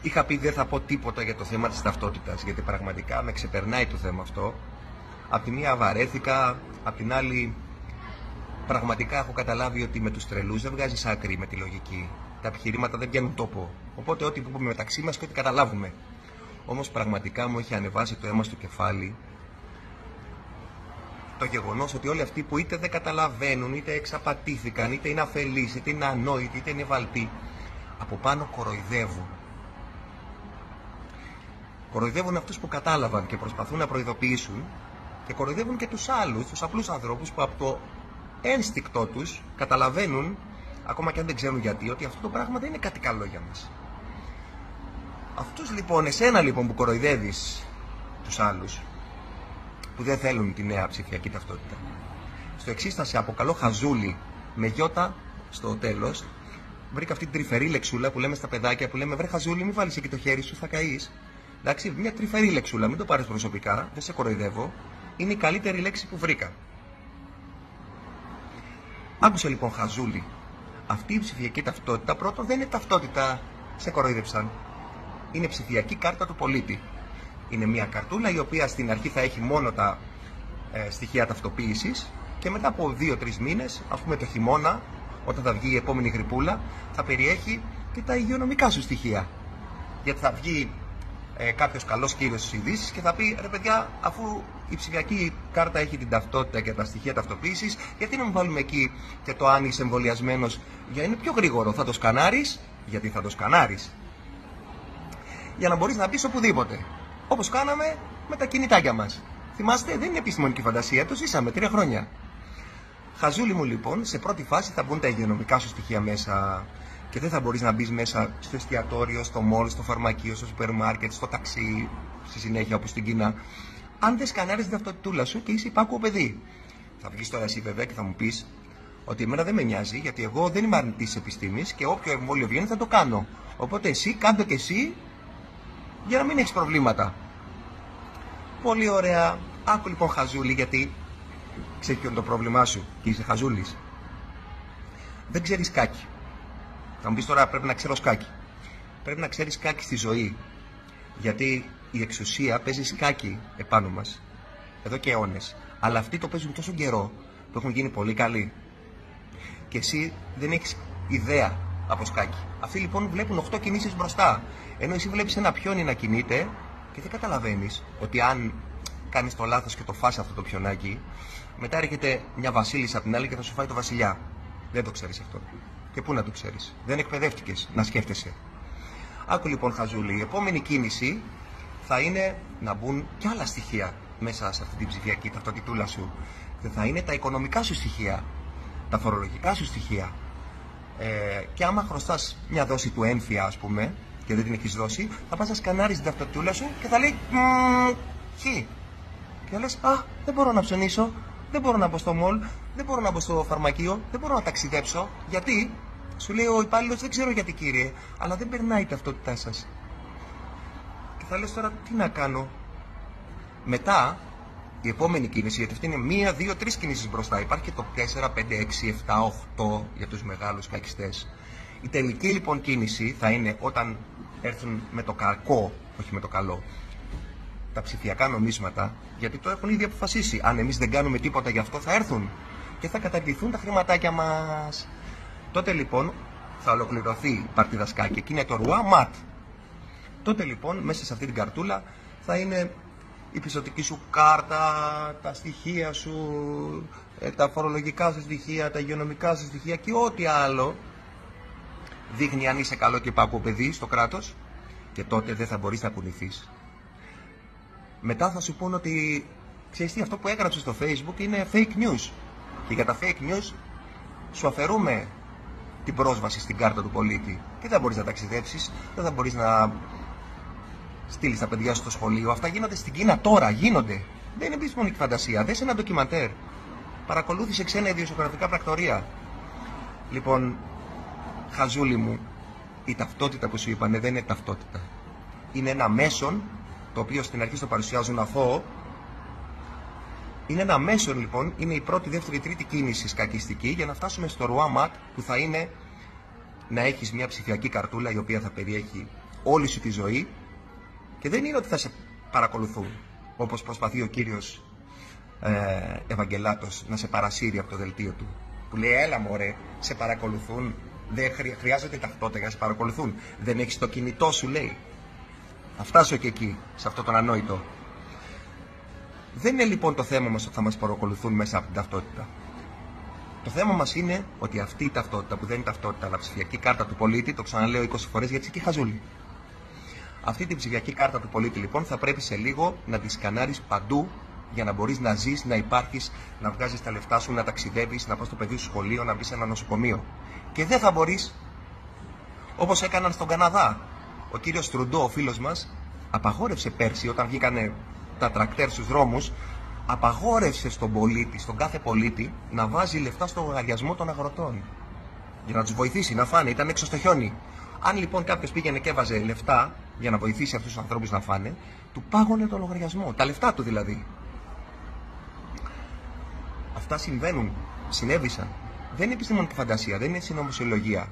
Είχα πει δεν θα πω τίποτα για το θέμα της ταυτότητας, γιατί πραγματικά με ξεπερνάει το θέμα αυτό. Απ' τη μία βαρέθηκα, απ' την άλλη πραγματικά έχω καταλάβει ότι με τους τρελούς δεν βγάζεις άκρη με τη λογική. Τα επιχειρήματα δεν πιάνουν τόπο. Οπότε ό,τι πούμε μεταξύ μας και ό,τι καταλάβουμε. Όμως πραγματικά μου έχει ανεβάσει το αίμα στο κεφάλι το γεγονός ότι όλοι αυτοί που είτε δεν καταλαβαίνουν, είτε εξαπατήθηκαν, είτε είναι αφελείς, είτε είναι ανόητοι, είτε είναι βαλτοί, από πάνω κοροϊδεύουν. Κοροϊδεύουν αυτούς που κατάλαβαν και προσπαθούν να προειδοποιήσουν, και κοροϊδεύουν και τους άλλους, τους απλούς ανθρώπους που από το ένστικτό τους καταλαβαίνουν, ακόμα και αν δεν ξέρουν γιατί, ότι αυτό το πράγμα δεν είναι κάτι καλό για μας. Αυτούς λοιπόν, εσένα λοιπόν που κοροϊδεύεις τους άλλους, που δεν θέλουν τη νέα ψηφιακή ταυτότητα, στο εξής θα σε αποκαλώ χαζούλη, με γιώτα στο τέλος. Βρήκα αυτή την τρυφερή λεξούλα που λέμε στα παιδάκια, που λέμε βρε χαζούλη, μην βάλεις εκεί το χέρι σου, θα καείς. Εντάξει, μια τρυφερή λεξούλα, μην το πάρεις προσωπικά, δεν σε κοροϊδεύω, είναι η καλύτερη λέξη που βρήκα. Άκουσε λοιπόν χαζούλη, αυτή η ψηφιακή ταυτότητα πρώτον δεν είναι ταυτότητα, σε κοροϊδεύσαν. Είναι ψηφιακή κάρτα του πολίτη. Είναι μια καρτούλα η οποία στην αρχή θα έχει μόνο τα στοιχεία ταυτοποίησης και μετά από 2-3 μήνες, ας πούμε το χειμώνα, όταν θα βγει η επόμενη γρυπούλα, θα περιέχει και τα υγειονομικά σου στοιχεία. Γιατί θα βγει κάποιος καλός κύριος στις ειδήσεις και θα πει ρε παιδιά, αφού η ψηφιακή κάρτα έχει την ταυτότητα και τα στοιχεία ταυτοποίησης, γιατί να μην βάλουμε εκεί και το αν είσαι εμβολιασμένος, για να είναι πιο γρήγορο. Θα το σκανάρεις, γιατί θα το σκανάρεις, για να μπορείς να πεις οπουδήποτε. Όπως κάναμε με τα κινητάκια μας. Θυμάστε, δεν είναι επιστημονική φαντασία, το ζήσαμε 3 χρόνια. Χαζούλη μου λοιπόν, σε πρώτη φάση θα μπουν τα υγειονομικά σου στοιχεία μέσα και δεν θα μπορείς να μπεις μέσα στο εστιατόριο, στο μόλ, στο φαρμακείο, στο σούπερ μάρκετ, στο ταξί, στη συνέχεια όπως στην Κίνα, αν δεν σκανάρεις την ταυτότητούλα σου και είσαι υπάκουο παιδί. Θα βγεις τώρα εσύ βέβαια και θα μου πεις ότι εμένα δεν με νοιάζει, γιατί εγώ δεν είμαι αρνητής της επιστήμης και όποιο εμβόλιο βγαίνει θα το κάνω. Οπότε εσύ, κάντε και εσύ, για να μην έχεις προβλήματα. Πολύ ωραία. Άκου λοιπόν χαζούλη, γιατί ξέρεις ποιο είναι το πρόβλημά σου και είσαι χαζούλης. Δεν ξέρεις σκάκι. Θα μου πεις τώρα πρέπει να ξέρω σκάκι. Πρέπει να ξέρεις σκάκι στη ζωή. Γιατί η εξουσία παίζει σκάκι επάνω μας εδώ και αιώνες. Αλλά αυτοί το παίζουν τόσο καιρό που έχουν γίνει πολύ καλοί. Και εσύ δεν έχεις ιδέα από σκάκι. Αυτοί λοιπόν βλέπουν 8 κινήσεις μπροστά. Ενώ εσύ βλέπεις ένα πιόνι να κινείται και δεν καταλαβαίνεις ότι αν κάνεις το λάθος και το φας αυτό το πιονάκι, μετά έρχεται μια βασίλισσα από την άλλη και θα σου φάει το βασιλιά. Δεν το ξέρεις αυτό. Και πού να το ξέρεις. Δεν εκπαιδεύτηκες να σκέφτεσαι. Άκου λοιπόν χαζούλη, η επόμενη κίνηση θα είναι να μπουν κι άλλα στοιχεία μέσα σε αυτή την ψηφιακή ταυτότητούλα σου. Και θα είναι τα οικονομικά σου στοιχεία, τα φορολογικά σου στοιχεία. Και άμα χρωστάς μια δόση του έμφυα, ας πούμε, και δεν την έχεις δώσει, θα πας να σκανάρεις την ταυτότητούλα σου και θα λέει χ. Και λες, δεν μπορώ να ψωνίσω, δεν μπορώ να μπω στο μολ, δεν μπορώ να μπω στο φαρμακείο, δεν μπορώ να ταξιδέψω. Γιατί? Σου λέει ο υπάλληλος, δεν ξέρω γιατί κύριε, αλλά δεν περνάει η ταυτότητά σας. Και θα λες τώρα, τι να κάνω. Μετά, η επόμενη κίνηση, γιατί αυτή είναι 1, 2, 3 κινήσεις μπροστά. Υπάρχει και το 4, 5, 6, 7, 8 για τους μεγάλους κακιστές. Η τελική λοιπόν κίνηση θα είναι όταν έρθουν με το κακό, όχι με το καλό, τα ψηφιακά νομίσματα, γιατί το έχουν ήδη αποφασίσει. Αν εμείς δεν κάνουμε τίποτα γι' αυτό θα έρθουν και θα καταργηθούν τα χρηματάκια μας. Τότε λοιπόν θα ολοκληρωθεί η παρτίδα σκάκι και είναι το ρουά ματ. Τότε λοιπόν μέσα σε αυτή την καρτούλα θα είναι η πιστωτική σου κάρτα, τα στοιχεία σου, τα φορολογικά σου στοιχεία, τα υγειονομικά σου στοιχεία και ό,τι άλλο δείχνει αν είσαι καλό και υπάκουο παιδί στο κράτος, και τότε δεν θα μπορείς να κουνηθείς. Μετά θα σου πούν ότι ξέρεις τι, αυτό που έγραψες στο Facebook είναι fake news και για τα fake news σου αφαιρούμε την πρόσβαση στην κάρτα του πολίτη και δεν θα μπορείς να ταξιδέψεις, δεν θα μπορείς να στείλεις τα παιδιά σου στο σχολείο. Αυτά γίνονται στην Κίνα τώρα, γίνονται. Δεν είναι επιστημονική φαντασία, δες ένα ντοκιμαντέρ. Παρακολούθησε ξένα ιδιοσιογραφικά πρακτορία. Λοιπόν, χαζούλη μου, η ταυτότητα που σου είπανε δεν είναι ταυτότητα. Είναι ένα μέσον, το οποίο στην αρχή στο παρουσιάζουν αθώο. Είναι ένα μέσον λοιπόν, είναι η πρώτη, δεύτερη, τρίτη κίνηση σκακιστική για να φτάσουμε στο ρουά ματ, που θα είναι να έχεις μια ψηφιακή καρτούλα η οποία θα περιέχει όλη σου τη ζωή και δεν είναι ότι θα σε παρακολουθούν, όπως προσπαθεί ο κύριος Ευαγγελάτος να σε παρασύρει από το δελτίο του, που λέει έλα μωρέ, σε παρακολουθούν, δεν χρειάζεται ταυτότητα για να σε παρακολουθούν, δεν έχεις το κινητό σου, λέει. Θα φτάσω και εκεί, σε αυτό τον ανόητο. Δεν είναι λοιπόν το θέμα μας ότι θα μας παρακολουθούν μέσα από την ταυτότητα. Το θέμα μας είναι ότι αυτή η ταυτότητα, που δεν είναι ταυτότητα αλλά ψηφιακή κάρτα του πολίτη, το ξαναλέω 20 φορές γιατί είσαι και χαζούλη. Αυτή την ψηφιακή κάρτα του πολίτη λοιπόν θα πρέπει σε λίγο να τη σκανάρεις παντού για να μπορείς να ζεις, να υπάρχεις, να βγάζεις τα λεφτά σου, να ταξιδεύεις, να πας στο παιδί σου σχολείο, να μπεις σε ένα νοσοκομείο. Και δεν θα μπορείς, όπως έκαναν στον Καναδά. Ο κύριος Τρουντό, ο φίλος μας, απαγόρευσε πέρσι όταν βγήκανε τα τρακτέρ στους δρόμους, απαγόρευσε στον πολίτη, στον κάθε πολίτη, να βάζει λεφτά στο λογαριασμό των αγροτών. Για να τους βοηθήσει να φάνε, ήταν έξω στο χιόνι. Αν λοιπόν κάποιος πήγαινε και έβαζε λεφτά για να βοηθήσει αυτούς τους ανθρώπους να φάνε, του πάγωνε το λογαριασμό, τα λεφτά του δηλαδή. Αυτά συμβαίνουν, συνέβησαν. Δεν είναι επιστημονική φαντασία, δεν είναι συνωμοσιολογία.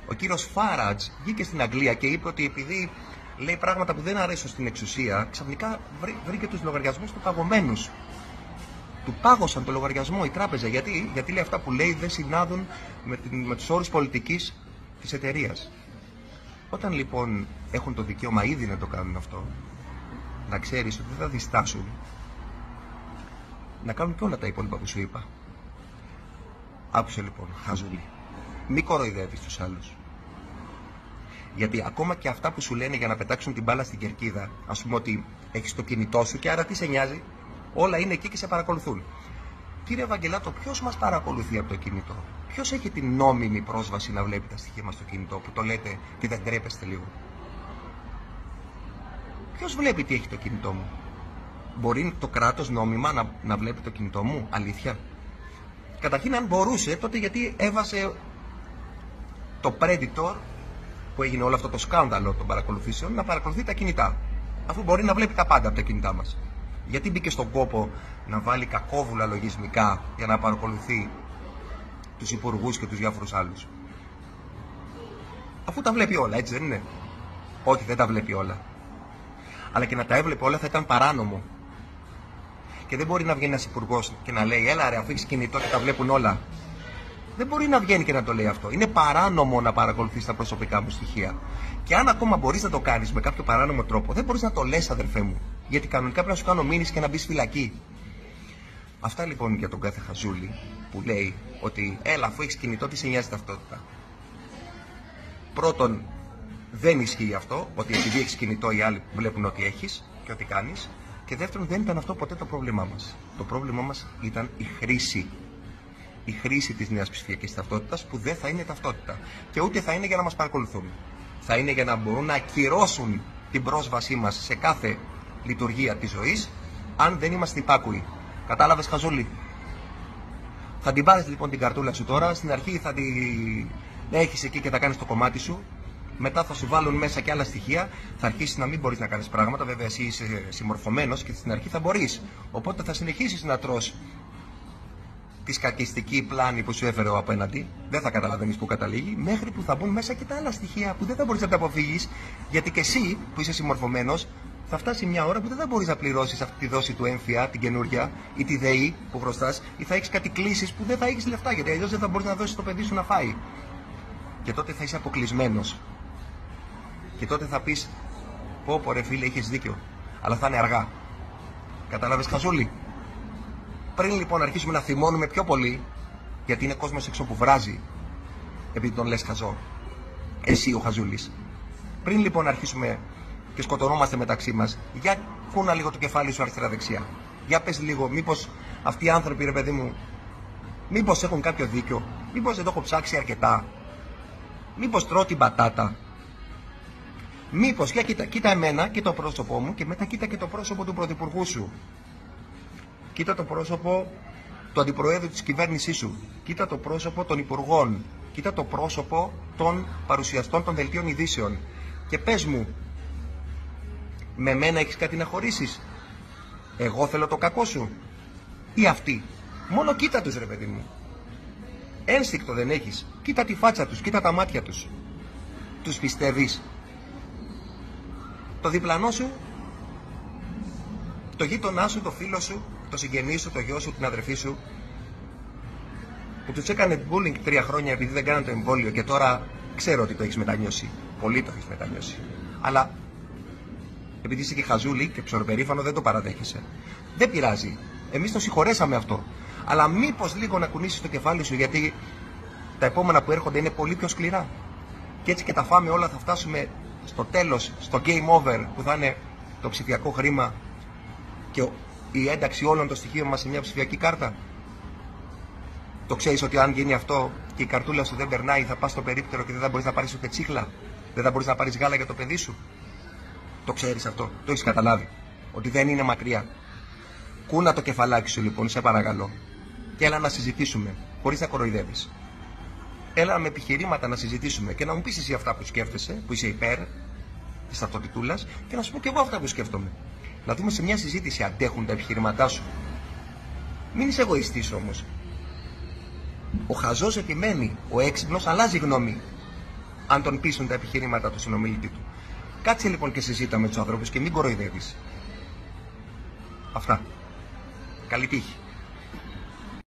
Ο κύριος Φάρατζ βγήκε στην Αγγλία και είπε ότι επειδή λέει πράγματα που δεν αρέσουν στην εξουσία, ξαφνικά βρήκε τους λογαριασμούς του παγωμένους. Του πάγωσαν το λογαριασμό η τράπεζα. Γιατί λέει αυτά που λέει δεν συνάδουν με τους όρους πολιτικής της εταιρείας. Όταν λοιπόν έχουν το δικαίωμα ήδη να το κάνουν αυτό, να ξέρεις ότι δεν θα διστάσουν να κάνουν και όλα τα υπόλοιπα που σου είπα. Άκουσε λοιπόν, χαζούλη. Μη κοροϊδεύεις τους άλλους. Γιατί ακόμα και αυτά που σου λένε για να πετάξουν την μπάλα στην κερκίδα, ας πούμε ότι έχεις το κινητό σου και άρα τι σε νοιάζει, όλα είναι εκεί και σε παρακολουθούν. Κύριε Ευαγγελάτο, ποιος μας παρακολουθεί από το κινητό? Ποιος έχει την νόμιμη πρόσβαση να βλέπει τα στοιχεία μας στο κινητό, που το λέτε και δεν τρέπεστε λίγο? Ποιος βλέπει τι έχει το κινητό μου? Μπορεί το κράτος νόμιμα να βλέπει το κινητό μου? Αλήθεια? Καταρχήν, αν μπορούσε, τότε γιατί έβασε το Predator, που έγινε όλο αυτό το σκάνδαλο των παρακολουθήσεων, να παρακολουθεί τα κινητά, αφού μπορεί να βλέπει τα πάντα από τα κινητά μας? Γιατί μπήκε στον κόπο να βάλει κακόβουλα λογισμικά για να παρακολουθεί τους υπουργούς και τους διάφορους άλλους? Αφού τα βλέπει όλα, έτσι δεν είναι? Όχι, δεν τα βλέπει όλα. Αλλά και να τα έβλεπε όλα θα ήταν παράνομο. Και δεν μπορεί να βγαίνει ένας υπουργός και να λέει έλα ρε, αφού έχεις κινητό και τα βλέπουν όλα. Δεν μπορεί να βγαίνει και να το λέει αυτό. Είναι παράνομο να παρακολουθείς τα προσωπικά μου στοιχεία. Και αν ακόμα μπορείς να το κάνεις με κάποιο παράνομο τρόπο, δεν μπορείς να το λες, αδερφέ μου. Γιατί κανονικά πρέπει να σου κάνω μήνυση και να μπεις φυλακή. Αυτά λοιπόν για τον κάθε χαζούλη που λέει ότι έλα, αφού έχεις κινητό, τι σε νοιάζει ταυτότητα? Πρώτον, δεν ισχύει αυτό, ότι επειδή έχεις κινητό οι άλλοι βλέπουν ό,τι έχεις και ό,τι κάνεις. Και δεύτερον, δεν ήταν αυτό ποτέ το πρόβλημά μας. Το πρόβλημά μας ήταν η χρήση. Η χρήση της νέας ψηφιακής ταυτότητας, που δεν θα είναι ταυτότητα. Και ούτε θα είναι για να μας παρακολουθούν. Θα είναι για να μπορούν να ακυρώσουν την πρόσβασή μας σε κάθε λειτουργία της ζωής, αν δεν είμαστε υπάκουοι. Κατάλαβες, χαζούλη? Θα την πάρεις λοιπόν την καρτούλα σου τώρα. Στην αρχή θα την έχεις εκεί και θα κάνεις το κομμάτι σου. Μετά θα σου βάλουν μέσα και άλλα στοιχεία. Θα αρχίσεις να μην μπορείς να κάνεις πράγματα. Βέβαια, εσύ είσαι συμμορφωμένος και στην αρχή θα μπορείς. Οπότε θα συνεχίσεις να τρως τη σκακιστική πλάνη που σου έφερε ο απέναντι. Δεν θα καταλαβαίνεις που καταλήγει. Μέχρι που θα μπουν μέσα και τα άλλα στοιχεία που δεν θα μπορείς να τα αποφύγεις. Γιατί και εσύ που είσαι συμμορφωμένος, θα φτάσει μια ώρα που δεν θα μπορείς να πληρώσεις αυτή τη δόση του έμφυα, την καινούρια, ή τη ΔΕΗ που χρωστάς, ή θα έχεις κάτι κλήσεις που δεν θα έχεις λεφτά. Γιατί αλλιώς δεν θα μπορείς να δώσεις το παιδί σου να φάει. Και τότε θα είσαι αποκλεισμένος. Και τότε θα πεις, πω ρε φίλε, είχες δίκιο. Αλλά θα είναι αργά. Κατάλαβες, χαζούλη? Πριν λοιπόν αρχίσουμε να θυμώνουμε πιο πολύ, γιατί είναι κόσμος έξω που βράζει, επειδή τον λες χαζό, εσύ ο χαζούλης. Πριν λοιπόν αρχίσουμε και σκοτωνόμαστε μεταξύ μας, για κούνα λίγο το κεφάλι σου αριστερά-δεξιά. Για πες λίγο, μήπως αυτοί οι άνθρωποι, ρε παιδί μου, μήπως έχουν κάποιο δίκιο? Μήπως δεν το έχω ψάξει αρκετά? Μήπως τρώω την πατάτα? Μήπως, για κοίτα εμένα και το πρόσωπό μου και μετά κοίτα και το πρόσωπο του πρωθυπουργού σου. Κοίτα το πρόσωπο του αντιπροέδρου της κυβέρνησής σου. Κοίτα το πρόσωπο των υπουργών. Κοίτα το πρόσωπο των παρουσιαστών των δελτίων ειδήσεων. Και πες μου, με μένα έχεις κάτι να χωρίσεις? Εγώ θέλω το κακό σου ή αυτοί? Μόνο κοίτα τους, ρε παιδί μου. Ένστικτο δεν έχεις? Κοίτα τη φάτσα τους, κοίτα τα μάτια τους. Τους πιστεύεις? το διπλανό σου, το γείτονά σου, το φίλο σου, το συγγενή σου, το γιο σου, την αδερφή σου, που τους έκανε bullying 3 χρόνια επειδή δεν κάνανε το εμβόλιο και τώρα ξέρω ότι το έχεις μετανιώσει. Πολύ το έχεις μετανιώσει. Αλλά επειδή είσαι και χαζούλη και ψωροπερήφανο δεν το παραδέχεσαι. Δεν πειράζει. Εμείς το συγχωρέσαμε αυτό. Αλλά μήπως λίγο να κουνήσεις το κεφάλι σου, γιατί τα επόμενα που έρχονται είναι πολύ πιο σκληρά. Και έτσι και τα φάμε όλα, θα φτάσουμε στο τέλος, στο game over, που θα είναι το ψηφιακό χρήμα και η ένταξη όλων των στοιχείων μας σε μια ψηφιακή κάρτα. Το ξέρεις ότι αν γίνει αυτό και η καρτούλα σου δεν περνάει, θα πας στο περίπτερο και δεν θα μπορείς να πάρεις ούτε τσίχλα, δεν θα μπορείς να πάρεις γάλα για το παιδί σου. Το ξέρεις αυτό, το έχεις καταλάβει, ότι δεν είναι μακριά. Κούνα το κεφαλάκι σου λοιπόν, σε παρακαλώ, και έλα να συζητήσουμε, χωρίς να κοροϊδεύεις. Έλα με επιχειρήματα να συζητήσουμε και να μου πεις εσύ αυτά που σκέφτεσαι, που είσαι υπέρ της ταυτότητούλας, και να σου πω και εγώ αυτά που σκέφτομαι. Να δούμε σε μια συζήτηση αντέχουν τα επιχειρήματά σου. Μην είσαι εγωιστής όμως. Ο χαζός επιμένει, ο έξυπνος αλλάζει γνώμη αν τον πείσουν τα επιχειρήματα του συνομιλητή του. Κάτσε λοιπόν και συζήτα με τους ανθρώπους και μην κοροϊδεύεις. Αυτά. Καλή τύχη.